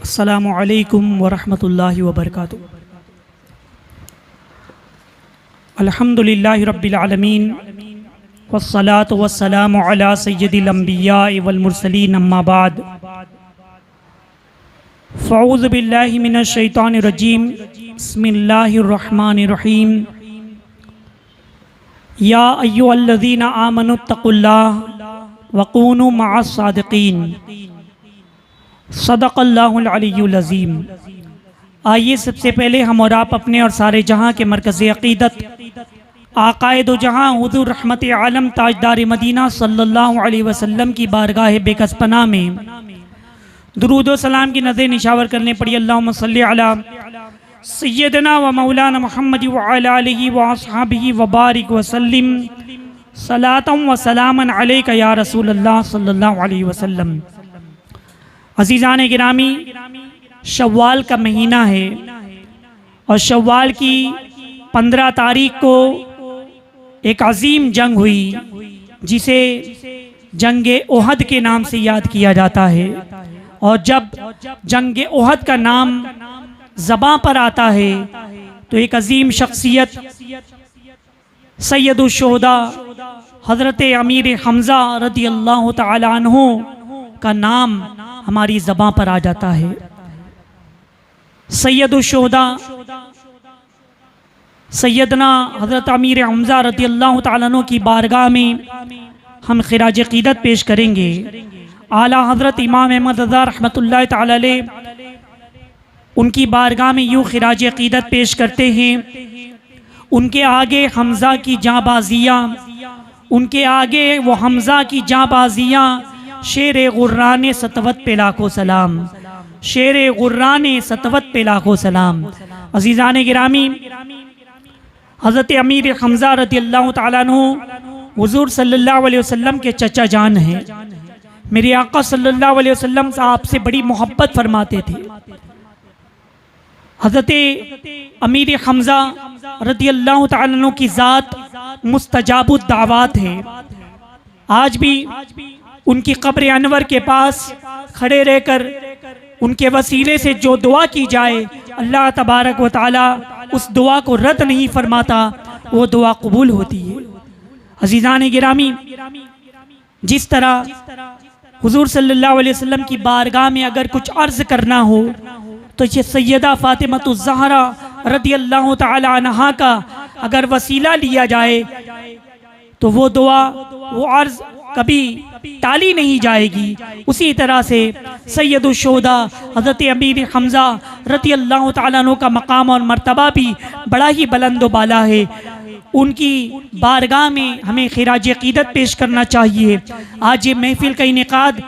अस्सलामु अलैकुम वरहमतुल्लाहि वबरकातुहू। अल्हम्दुलिल्लाहि रब्बिल आलमीन वस्सलातु वस्सलामु अला सय्यिदिल अंबिया'i वल मुरसलीन अम्मा बाद। फ़अऊज़ु बिल्लाहि मिनश शैतानिर रजीम। बिस्मिल्लाहिर रहमानिर रहीम। या अय्युहल्लज़ीना आमनुत्तक़ुल्लाह वकूनू मअस सादिक़ीन। सदक़ल्लाहुल अलिय्युल अज़ीम। आइए सबसे पहले हम और आप अपने और सारे जहाँ के मरकज़ अक़ीदत आक़ाए दो जहाँ हुज़ूर रहमत आलम ताजदार मदीना सल्लल्लाहु अलैहि वसल्लम की बारगाह बेकस पनाह में दुरूद व सलाम की नज़र निशावर करने पड़ी। अल्लाहुम्मा सल्लि अला सय्यदना व मौलाना मुहम्मद व अला आलिहि व अस्हाबिहि व बारिक व सल्लिम सलातम व सलामन अलैका या रसूलल्लाह सल्लल्लाहु अलैहि वसल्लम। अज़ीज़ान गिरामी, शव्वाल का महीना है और शव्वाल की 15 तारीख को एक अजीम जंग हुई जिसे जंगे ओहद के नाम से याद किया जाता है। और जब जंगे ओहद का नाम ज़बां पर आता है तो एक अजीम शख्सियत सैयदुश शुहदा हज़रत अमीर हमज़ा रज़ियल्लाहु तआला अन्हु का नाम हमारी ज़बां पर आ जाता है। सैयदुश शुहदा सैयदना हज़रत अमीर हमज़ा रज़ियल्लाहु तआला अन्हु की बारगाह में हम खिराज अक़ीदत पेश करेंगे। आला हज़रत इमाम अहमद रज़ा रहमतुल्लाहि तआला अलैह उनकी बारगाह में यूँ खिराज अक़ीदत पेश करते हैं। उनके आगे हमज़ा की जाँबाज़ियाँ, उनके आगे वो हमज़ा की जाँबाज़ियाँ, शेर गुर्रान सतवत पे लाखों सलाम, शेर गुर्रान सतवत पे लाखों सलाम। अज़ीज़ान गिरामी, हज़रत अमीर हमज़ा रज़ियल्लाहु तआला अन्हु हुज़ूर सल्लल्लाहु अलैहि वसल्लम के चचा जान हैं। मेरे आका सल्लल्लाहु अलैहि वसल्लम साहब से बड़ी मोहब्बत फरमाते थे। हज़रत अमीर हमज़ा रज़ियल्लाहु तआला अन्हु की ज़ात मुस्तजाबुद दावात है। आज भी उनकी कब्र अनवर के पास खड़े रहकर उनके वसीले से जो दुआ की जाए अल्लाह तबारक व तआला उस दुआ को रद्द नहीं फरमाता, वो दुआ कबूल होती है। अज़ीज़ान गिरामी, जिस तरह हुज़ूर सल्लल्लाहु अलैहि वसल्लम की बारगाह में अगर कुछ अर्ज़ करना हो तो ये सैयदा फ़ातिमतुज़ ज़हरा रज़ियल्लाहु तआला अन्हा का अगर वसीला लिया जाए तो वो दुआ, वो अर्ज़ कभी टाली नहीं जाएगी। उसी तरह से सैयदुश शुहदा हज़रत अमीर हमज़ा रज़ियल्लाहु तआला अन्हु का मकाम और मर्तबा भी बड़ा ही बुलंद व बाला है। उनकी बारगाह में हमें खिराज अक़ीदत पेश करना चाहिए। आज ये महफ़िल का इनेकाद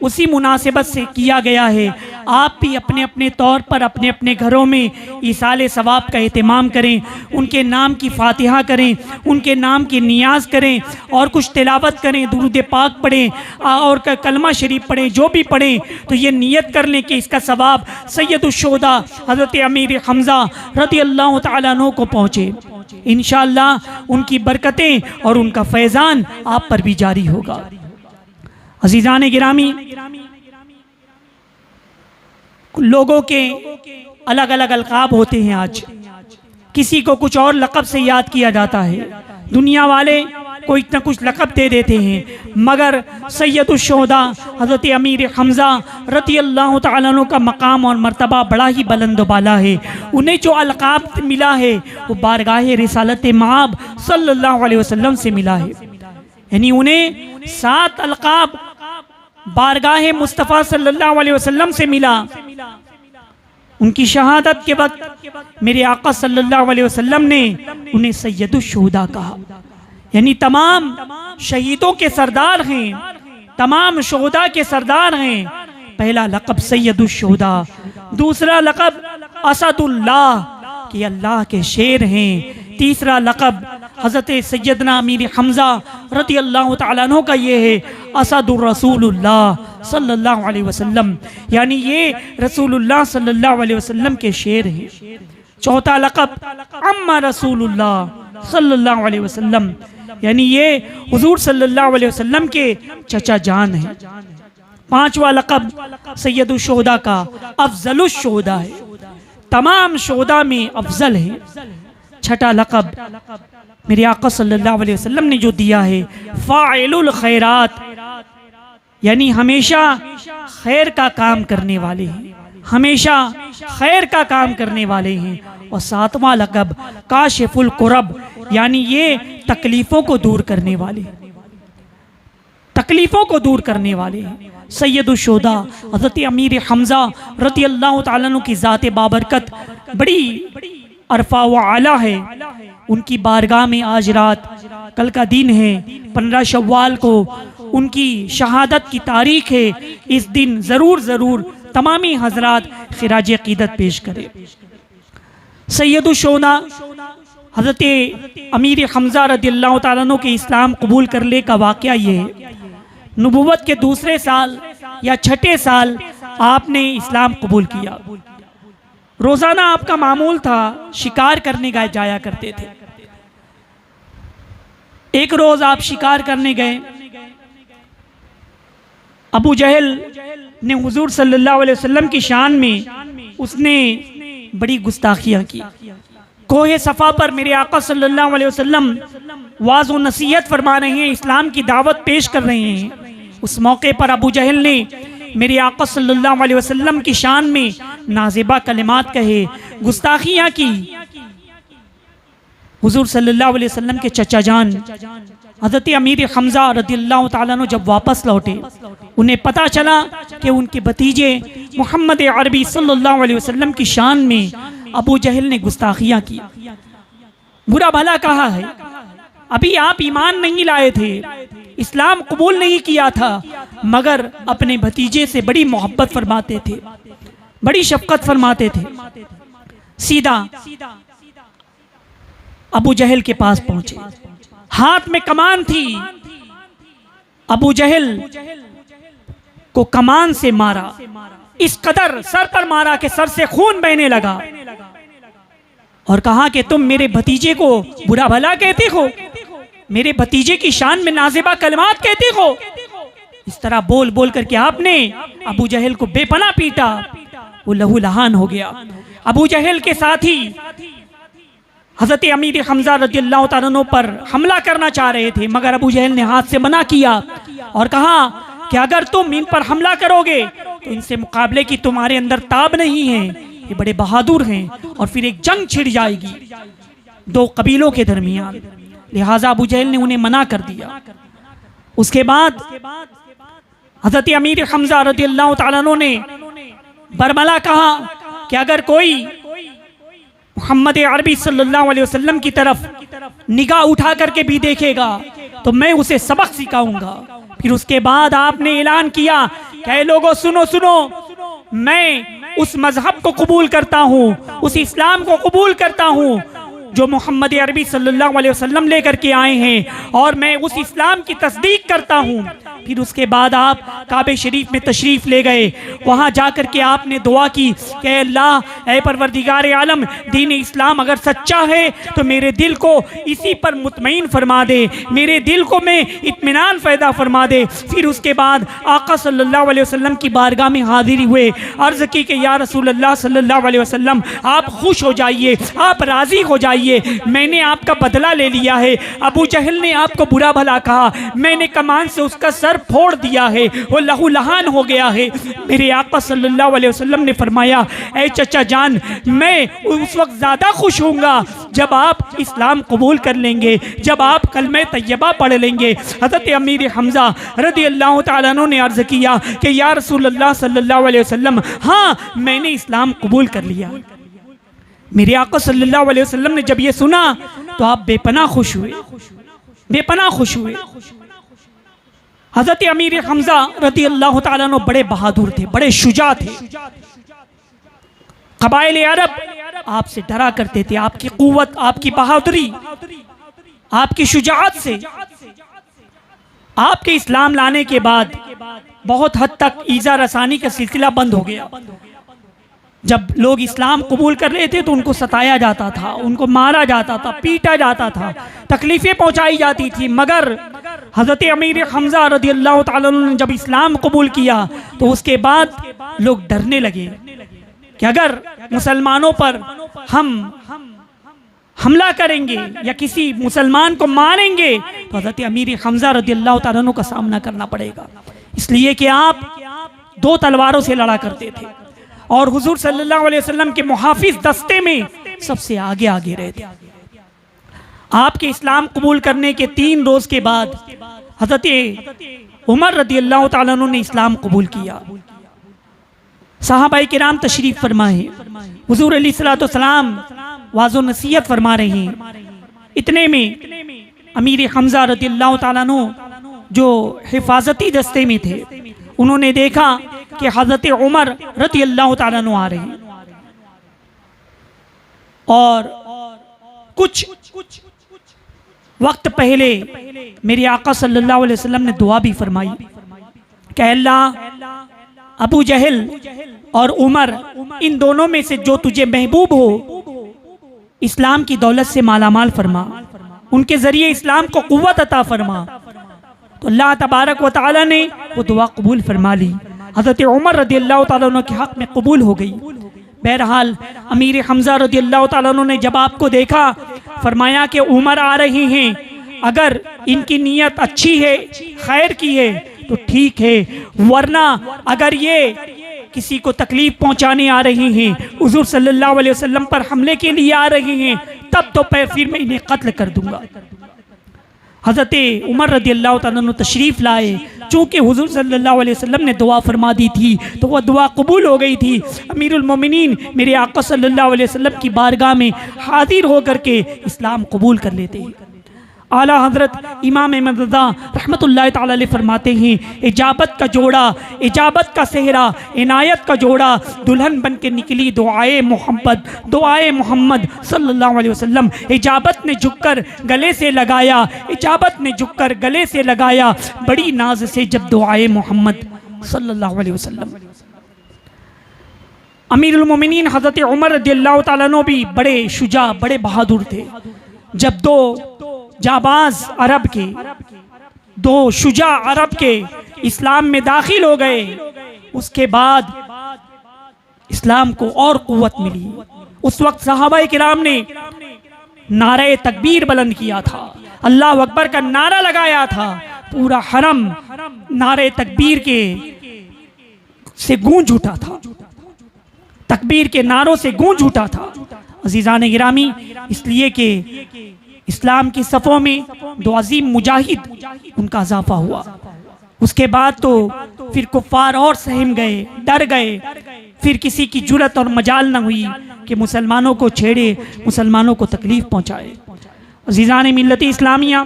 उसी मुनासिबत से किया गया है। आप भी अपने अपने तौर पर अपने अपने घरों में ईसाले सवाब का एहतमाम करें, उनके नाम की फ़ातिहा करें, उनके नाम की नियाज़ करें और कुछ तिलावत करें, दुरूद पाक पढ़ें और कलमा शरीफ पढ़ें। जो भी पढ़ें तो ये नियत कर लें कि इसका सवाब सैयदुश शुहदा हज़रत अमीर हमज़ा रज़ियल्लाहु तआला अन्हु को पहुँचे। इंशाअल्लाह उनकी बरकतें और उनका फैज़ान आप पर भी जारी होगा। अज़ीज़ान गिरामी, लोगों के अलग अलग अलक़ाब होते हैं। आज किसी को कुछ और लक़ब से याद किया जाता है, दुनिया वाले कोई इतना कुछ लक़ब दे देते हैं, मगर सैयदुश शुहदा हज़रत अमीर हमज़ा रज़ियल्लाहु तआला अन्हु का मकाम और मर्तबा बड़ा ही बुलंद व बाला है। उन्हें जो अलक़ाब मिला है वो बारगाह रिसालत मआब सल्लल्लाहु अलैहि वसल्लम से मिला है। यानी उन्हें 7 अलक़ाब बारगाह मुस्तफ़ा सल्लल्लाहु अलैहि वसल्लम से मिला। उनकी शहादत के वक्त मेरे आका सल्लल्लाहु अलैहि वसल्लम ने उन्हें सैयदुश शुहदा कहा। यानी तमाम शहीदों के सरदार हैं, तमाम शुहदा के सरदार हैं। पहला लक़ब सैयदुश शुहदा, दूसरा लक़ब असदुल्लाह कि अल्लाह के शेर हैं, तीसरा लक़ब हज़रत सैयदना अमीर हमज़ा रज़ियल्लाहु तआला अन्हु का ये है असदुर रसूलुल्लाह सल्लल्लाहु अलैहि वसल्लम, यानी ये रसूलुल्लाह सल्लल्लाहु अलैहि वसल्लम के शेर हैं। चौथा लक़ब अम्मा रसूलुल्लाह सल्लल्लाहु अलैहि वसल्लम, यानी ये हुज़ूर सल्लल्लाहु अलैहि वसल्लम के चचा जान हैं। पांचवा लक़ब सैयदुश शुहदा का अफजलुश शुहदा है, तमाम शुहदा में अफजल है। छठा लक़ब मेरे आका सल्लल्लाहु अलैहि वसल्लम ने जो दिया है फ़ाइलुल खैरात, यानी हमेशा खैर का काम करने वाले हैं, हमेशा खैर का काम करने वाले हैं। और सातवां लक़ब काशिफुल कुरब, यानी ये तकलीफ़ों को दूर करने वाले, तकलीफ़ों को दूर करने वाले हैं। सैयदुश शुहदा हज़रत अमीर हमज़ा रज़ियल्लाहु ताला अन्हु की ज़ात बाबरकत बड़ी अरफा व आला है। उनकी बारगाह में आज रात, कल का दिन है 15 शव्वाल को उनकी शहादत की तारीख है। इस दिन ज़रूर तमामी हजरात खिराज अक़ीदत पेश करें। सैयदुश शुहदा हज़रत अमीर हमज़ा रज़ियल्लाहु ताला अन्हु के इस्लाम कबूल करने का वाक़या ये है, नबुव्वत के दूसरे साल या छठे साल आपने इस्लाम कबूल किया। रोज़ाना आपका मामूल था शिकार करने जाया करते थे। एक रोज़ आप शिकार करने गए, अबू जहल ने हुजूर सल्लल्लाहु अलैहि वसल्लम की शान में उसने बड़ी गुस्ताखियाँ की। कोहे सफ़ा पर मेरे आका सल्लल्लाहु अलैहि वसल्लम वाज़ व नसीहत फरमा रहे हैं, इस्लाम की दावत पेश कर रहे हैं। उस मौके पर अबू जहल ने मेरे आका सल्लल्लाहु अलैहि वसल्लम की शान में नाज़िबा कलिमात कहे, गुस्ताखियाँ की। हुजूर सल्लल्लाहु अलैहि वसल्लम के चचा जान हज़रत अमीर हमज़ा रज़ियल्लाहु ताला अन्हु जब वापस लौटे, उन्हें पता चला कि उनके भतीजे मोहम्मद अरबी सल्लल्लाहु अलैहि वसल्लम की शान में अबू जहल ने गुस्ताखियाँ की, बुरा भला कहा है। अभी आप ईमान नहीं लाए थे, इस्लाम कबूल नहीं किया था, मगर अपने भतीजे से बड़ी मोहब्बत फरमाते थे, बड़ी शफकत फरमाते थे। सीधा अबू जहल के पास पहुंचे, हाथ में कमान थी। अबू जहल को कमान से मारा, इस कदर सर पर मारा कि सर से खून बहने लगा, और कहा कि तुम मेरे भतीजे को बुरा भला कहते हो, मेरे भतीजे की शान में नाज़िबा कलमात कहते हो। इस तरह बोल बोल करके आपने अबू जहल को बेपनाह पीटा, वो लहू लहान हो गया। अबू जहल के साथी हज़रत अमीर हमज़ा रज़ियल्लाहु ताला अन्हु पर हमला करना चाह रहे थे, मगर अबू जहल ने हाथ से मना किया और कहा कि अगर तुम इन पर हमला करोगे तो इनसे मुकाबले की तुम्हारे अंदर ताब नहीं है, ये बड़े बहादुर हैं, और फिर एक जंग छिड़ जाएगी दो कबीलों के दरमियान। लिहाजा अबू जहल ने उन्हें मना कर दिया। उसके बाद हज़रत अमीर हमज़ा रज़ियल्लाहु ताला अन्हु ने बरमला कहा कि अगर कोई मोहम्मद अरबी सल्लल्लाहु अलैहि वसल्लम की तरफ निगाह उठा करके भी देखेगा तो मैं उसे सबक सिखाऊंगा। फिर उसके बाद आपने ऐलान किया कि लोगों सुनो सुनो, मैं उस मजहब को कबूल करता हूँ, उस इस्लाम को कबूल करता हूँ जो मोहम्मद अरबी सल्लल्लाहु अलैहि वसल्लम लेकर के आए हैं, और मैं उस इस्लाम की तस्दीक करता हूँ। फिर उसके बाद आप काबे शरीफ में तशरीफ़ ले गए, वहाँ जाकर के आपने दुआ की कि अल्लाह ए परवरदिगार आलम, दीन इस्लाम अगर सच्चा है तो मेरे दिल को इसी पर मुतमईन फरमा दे, मेरे दिल को में इत्मीनान पैदा फरमा दे। फिर उसके बाद आका सल्लल्लाहु अलैहि वसल्लम की बारगाह में हाजिर हुए, अर्ज़ की कि या रसूल अल्लाह सल्लल्लाहु अलैहि वसल्लम, आप खुश हो जाइए, आप राज़ी हो जाइए, मैंने आपका बदला ले लिया है। अबू जहल ने आपको बुरा भला कहा, मैंने कमान से उसका सर फोड़ दिया है, वो लहू लहान हो गया है। मेरे आका सल्लल्लाहु अलैहि वसल्लम ने फरमाया, ऐ चचा जान, मैं उस वक्त ज़्यादा खुश होऊंगा जब आप इस्लाम कबूल कर लेंगे, जब आप कलमे तैयबा पढ़ लेंगे। हज़रत अमीर हमज़ा रज़ियल्लाहु ताला अन्हु ने अर्ज़ किया कि या रसूल अल्लाह सल्लल्लाहु अलैहि वसल्लम, हाँ मैंने इस्लाम कबूल कर लिया। मेरे आका सल्लल्लाहु अलैहि वसल्लम ने जब ये सुना तो आप बेपनाह खुश हुए, बेपनाह खुश हुए। हज़रत अमीर हमज़ा रज़ियल्लाहु ताला अन्हु बड़े बहादुर थे, बड़े शुजा थे। क़बाइल अरब आपसे डरा करते थे, आपकी क़ुव्वत, आपकी बहादुरी, आपकी शुजाअत से। आपके इस्लाम लाने के बाद बहुत हद तक ईज़ा रसानी का सिलसिला बंद हो गया। जब लोग इस्लाम कबूल कर रहे थे तो उनको सताया जाता था, उनको मारा जाता था, पीटा जाता था, तकलीफ़ें पहुंचाई जाती थी, मगर हज़रत अमीर हमज़ा रज़ियल्लाहु ताला अन्हु ने जब इस्लाम कबूल किया तो उसके बाद लोग डरने लगे कि अगर मुसलमानों पर हम हमला करेंगे या किसी मुसलमान को मारेंगे तो हज़रत अमीर हमज़ा रज़ियल्लाहु ताला अन्हु का सामना करना पड़ेगा। इसलिए कि आप 2 तलवारों से लड़ा करते थे और हुजूर सल्लल्लाहु अलैहि वसल्लम के मुहाफिज दस्ते में सबसे आगे आगे रहे थे। आपके इस्लाम कबूल करने के 3 रोज के बाद हज़रत उमर रज़ियल्लाहु ताला अन्हु ने इस्लाम कबूल किया। सहाबाए किराम तशरीफ फरमाए, हुजूर अलैहिस्सलाम वाज़ो नसीहत फरमा रहे हैं। इतने में अमीर हमज़ा रज़ियल्लाहु ताला अन्हु जो हिफाजती दस्ते में थे उन्होंने देखा कि हज़रत उमर रज़ियल्लाहु ताला अन्हु आ रहे हैं और कुछ वक्त पहले मेरे आका सल्लल्लाहु अलैहि वसल्लम ने दुआ भी फरमाई कि अल्लाह अबू जहल और उमर इन दोनों में से जो तुझे महबूब हो इस्लाम की दौलत से मालामाल फरमा, उनके जरिए इस्लाम को कुव्वत अता फरमा। तो अल्लाह तबारक व तआला ने वो दुआ कबूल फरमा ली। हज़रत उमर रज़ियल्लाहु ताला अन्हु के हक़ में कबूल हो गई। बहरहाल अमीर हमज़ा रज़ियल्लाहु ताला अन्हु ने जब आपको देखा फरमाया कि उमर आ रहे हैं, अगर इनकी नीयत अच्छी है खैर की है तो ठीक है, वरना अगर ये किसी को तकलीफ पहुंचाने आ रहे हैं, हुजूर सल्लल्लाहु अलैहि वसल्लम पर हमले के लिए आ रहे हैं, तब तो फिर मैं इन्हें कत्ल कर दूंगा। हज़रत उमर रज़ियल्लाहु ताला अन्हु तशरीफ़ लाए। चूँकि हुजूर सल्लल्लाहु अलैहि वसल्लम ने दुआ फरमा दी थी तो वह दुआ कबूल हो गई थी। अमीरुल मोमिनीन मेरे आका सल्लल्लाहु अलैहि वसल्लम की बारगाह में हाजिर होकर के इस्लाम कबूल कर लेते हैं। आला हज़रत इमाम अहमद रज़ा रहमतुल्लाहि ताला अलैह फरमाते हैं, इजाबत का जोड़ा, इजाबत का सेहरा, इनायत का जोड़ा, दुल्हन बन के निकली दुआए मोहम्मद सल्लल्लाहु अलैहि वसल्लम। इजाबत ने झुककर गले से लगाया, इजाबत ने झुककर गले से लगाया बड़ी नाज से जब दुआए मोहम्मद सल्लल्लाहु अलैहि वसल्लम। अमीरुल मोमिनीन हज़रत उमर रज़ियल्लाहु ताला अन्हु भी बड़े शुजा, बड़े बहादुर थे। जब 2 जाबाज अरब के, 2 शुजा अरब के इस्लाम में दाखिल हो गए, उसके बाद इस्लाम को और कुव्वत मिली। उस वक्त सहाबाए किराम ने नारे तकबीर बुलंद किया था, अल्लाह अकबर का नारा लगाया था, पूरा हरम नारे तकबीर के से गूंज उठा था, तकबीर के नारों से गूंज उठा था। अजीज़ान गिरामी, इसलिए कि इस्लाम की सफ़ों में 2 अजीम मुजाहिद उनका इजाफा हुआ। उसके बाद तो फिर कुफ़ार और सहम गए, डर गए, फिर किसी की जुरत और मजाल न हुई कि मुसलमानों को छेड़े, मुसलमानों को तकलीफ़ पहुँचाए। अज़ीज़ान मिल्लत इस्लामिया,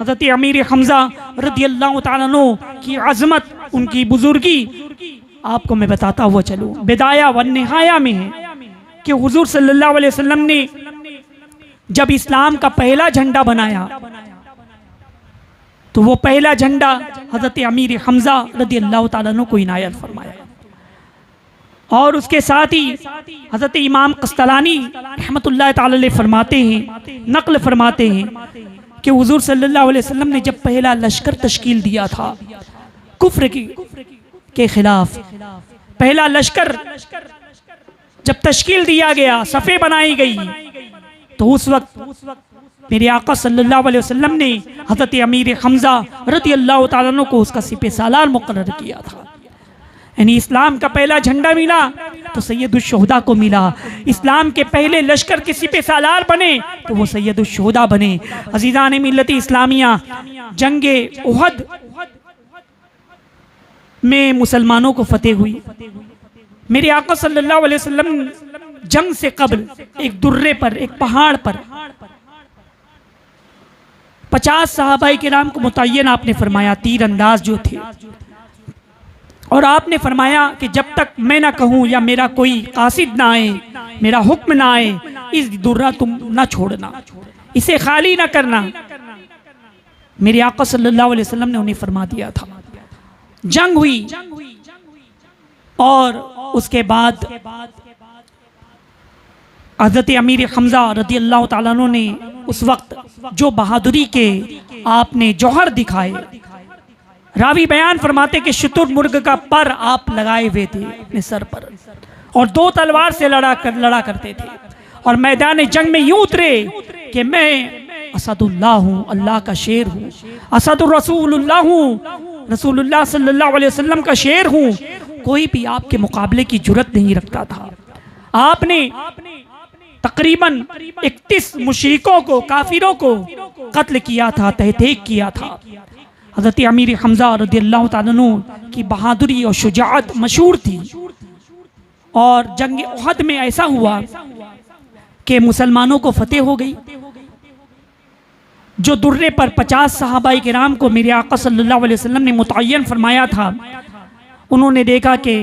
हज़रत अमीर हमज़ा रज़ियल्लाहु ताला अन्हु की अज़मत, उनकी बुजुर्गी आपको मैं बताता हुआ चलूँ। बिदाया व निहाया में है कि हुजूर सल्लल्लाहु अलैहि वसल्लम ने जब इस्लाम का पहला झंडा बनाया तो वो पहला झंडा हज़रत अमीर हमज़ा रज़ियल्लाहु ताला अन्हु को इनायत फरमाया। और उसके साथ ही हज़रत इमाम कस्तलानी रहमतुल्लाह ताला अलैह फरमाते हैं, नक़ल फरमाते हैं कि हुजूर सल्लल्लाहु अलैहि वसल्लम ने जब पहला लश्कर तश्कील दिया था कुफ्र के खिलाफ, पहला लश्कर जब तश्कील दिया गया, सफ़े बनाई गई, तो उस वक्त मेरे आका सल्लल्लाहु अलैहि वसल्लम ने हज़रत अमीर हमज़ा रज़ियल्लाहु ताला अन्हु को उसका सिपह सालार मुक़र्रर किया था। यानी इस्लाम का पहला झंडा मिला तो सैयदुश्शुहदा को मिला। इस्लाम के पहले लश्कर के सिपह सालार बने तो वो सैयदुश्शुहदा बने। अज़ीज़ान मिल्लत इस्लामिया, जंगे उहद में मुसलमानों को फतेह हुई। मेरे आका सल्लल्लाहु अलैहि वसल्लम जंग से कबल एक दुर्रे पर, एक पहाड़ पर 50 सहाबाए किराम को मुतय्यन आपने फरमाया, तीर अंदाज जो थे, और आपने फरमाया कि जब तक मैं ना कहूँ या मेरा कोई कासिद ना आए, मेरा हुक्म ना आए, इस दुर्रा तुम ना छोड़ना, इसे खाली ना करना। मेरे आका सल्लल्लाहु अलैहि वसल्लम ने उन्हें फरमा दिया था। जंग हुई और उसके बाद हज़रत अमीर हमज़ा रज़ियल्लाहु ताला अन्हु ने उस वक्त जो बहादुरी के आपने जौहर दिखाए, रावी बयान फरमाते कि शुतुरमुर्ग का पर आप लगाए हुए थे अपने सर पर और 2 तलवार से लड़ा करते थे और मैदान जंग में यूं उतरे कि मैं असदुल्लाह हूँ, अल्लाह का शेर हूँ, असदुर रसूलुल्लाह हूँ, रसूलुल्लाह सल्लल्लाहु अलैहि वसल्लम का शेर हूँ। कोई भी आपके मुकाबले की जुर्रत नहीं रखता था। आपने तकरीबन 31 मुशरिकों को, काफिरों को कत्ल किया था, तहतीक किया था। हज़रत अमीर हमज़ा रज़ियल्लाहु ताला अन्हु की बहादुरी और शुजाअत मशहूर थी। और जंग उहद में ऐसा हुआ कि मुसलमानों को फतेह हो गई। जो दुर्रे पर 50 सहाबाई किराम को मेरे आका सल्लल्लाहु अलैहि वसल्लम ने मुतय्यन फरमाया था, उन्होंने देखा कि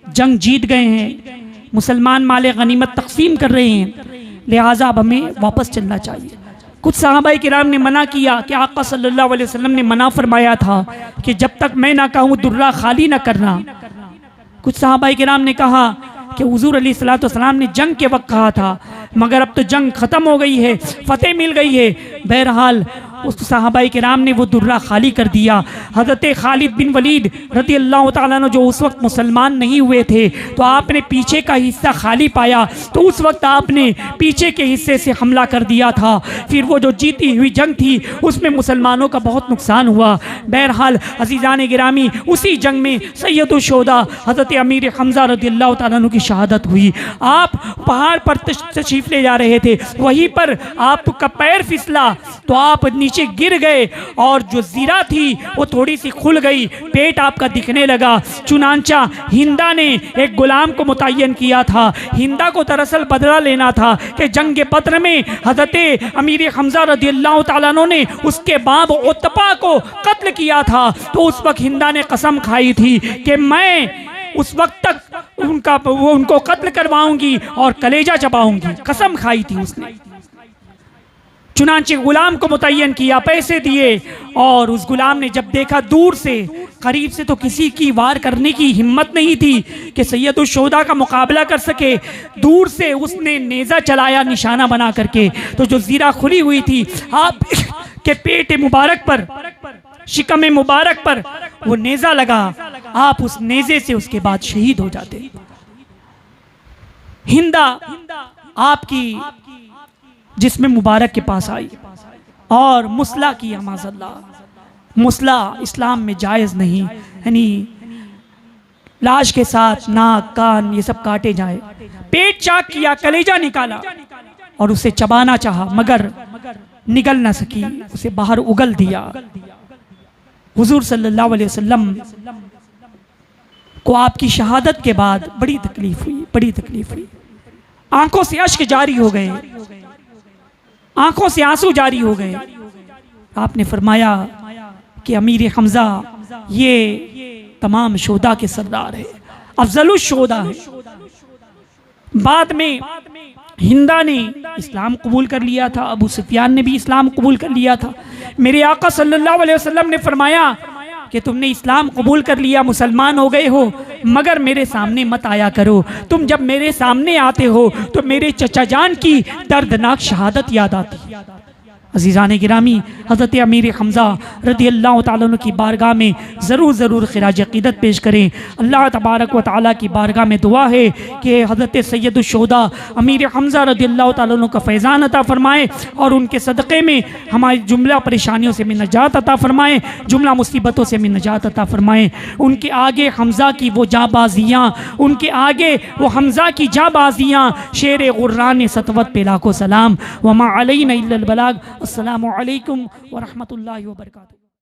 जंग जीत गए हैं, मुसलमान माले गनीमत तकसीम कर रहे हैं, लिहाजा अब हमें वापस चलना चाहिए। कुछ सहाबाई किराम ने मना किया कि आका सल्लल्लाहु अलैहि वसल्लम ने मना फरमाया था कि जब तक मैं ना कहूँ दुर्रा खाली ना करना। कुछ सहाबाई किराम ने कहा कि हुजूर अलैहिस्सलातु वस्सलाम ने जंग के वक्त कहा था, मगर अब तो जंग ख़त्म हो गई है, फतेह मिल गई है। बहरहाल उस सहाबाई किराम ने वो दुर्रा खाली कर दिया। हज़रत खालिद बिन वलीद रज़ियल्लाहु ताला अन्हु जो उस वक्त मुसलमान नहीं हुए थे, तो आपने पीछे का हिस्सा खाली पाया, तो उस वक्त आपने पीछे के हिस्से से हमला कर दिया था। फिर वो जो जीती हुई जंग थी उसमें मुसलमानों का बहुत नुकसान हुआ। बहरहाल अज़ीज़ान गिरामी, उसी जंग में सैयदुल शुहदा हज़रत अमीर हमज़ा रज़ियल्लाहु ताला अन्हु की शहादत हुई। आप पहाड़ पर तशरीफ़ ले जा रहे थे, वहीं पर आपका पैर फिसला तो आप नीचे गिर गए और जो जीरा थी वो थोड़ी सी खुल गई, पेट आपका दिखने लगा। चुनांचा हिंदा ने एक गुलाम को मुतय्यन किया था। हिंदा को दरअसल बदला लेना था कि जंग बद्र में हज़रत अमीर हमज़ा रज़ियल्लाहु ताला अन्हु ने उसके बाप उतबा को कत्ल किया था। तो उस वक्त हिंदा ने कसम खाई थी कि मैं उस वक्त तक उनको कत्ल करवाऊंगी और कलेजा चबाऊंगी, कसम खाई थी उसने। चुनांचे गुलाम को मुतय्यन किया, पैसे दिए और उस गुलाम ने जब देखा दूर से, करीब से तो किसी की वार करने की हिम्मत नहीं थी कि सैयदुल शुहदा का मुकाबला कर सके, दूर से उसने नेज़ा चलाया निशाना बना करके। तो जो जीरा खुली हुई थी आप के पेट मुबारक पर, शिकम मुबारक पर वो नेज़ा लगा, आप उस नेज़े से उसके बाद शहीद हो जाते। हिंदा आपकी जिस्म मुबारक के पास आई और मुसला किया। माज़अल्लाह, मुसला इस्लाम में जायज़ नहीं, यानी लाश के साथ नाक कान ये सब काटे जाए। पेट चाक किया, कलेजा निकाला और उसे चबाना चाहा मगर निगल ना सकी, उसे बाहर उगल दिया। हुजूर सल्लल्लाहु अलैहि वसल्लम को आपकी शहादत के बाद बड़ी तकलीफ हुई, बड़ी तकलीफ हुई। आंखों से अश्क जारी हो गए, आंखों से आंसू जारी हो गए। आपने फरमाया कि अमीर हमज़ा ये तमाम शुहदा के सरदार है, अफजलुल शुहदा है। बाद में हिंदा ने इस्लाम कबूल कर लिया था, अबू सुफियान ने भी इस्लाम कबूल कर लिया था। मेरे आका सल्लल्लाहु अलैहि वसल्लम ने फरमाया कि तुमने इस्लाम कबूल कर लिया, मुसलमान हो गए हो, मगर मेरे सामने मत आया करो। तुम जब मेरे सामने आते हो तो मेरे चचा जान की दर्दनाक शहादत याद आती। अज़ीज़ान गिरामी, हज़रत अमीर हमज़ा रज़ियल्लाहु ताला अन्हु की बारगाह में ज़रूर ख़िराज अक़ीदत पेश करें। अल्लाह तबारक व तआला की बारगाह में दुआ है कि हज़रत सैयदुल शुहदा अमीर हमज़ा रज़ियल्लाहु ताला अन्हु का फैज़ान अता फ़रमाए और उनके सदक़े में हमारी जुमला परेशानियों से भी नजात अता फ़रमाएँ, जुमला मुसीबतों से भी नजात अता फ़रमाएँ। उनके आगे हमज़ा की वो जाबाजियाँ, उनके आगे वो हमज़ा की जाबाजियाँ, शेर गुर्रान सतवत पे लाखों सलाम। वमा अलैना इल्लल बलाग। अस्सलामु अलैकुम व रहमतुल्लाहि व बरकातुहू।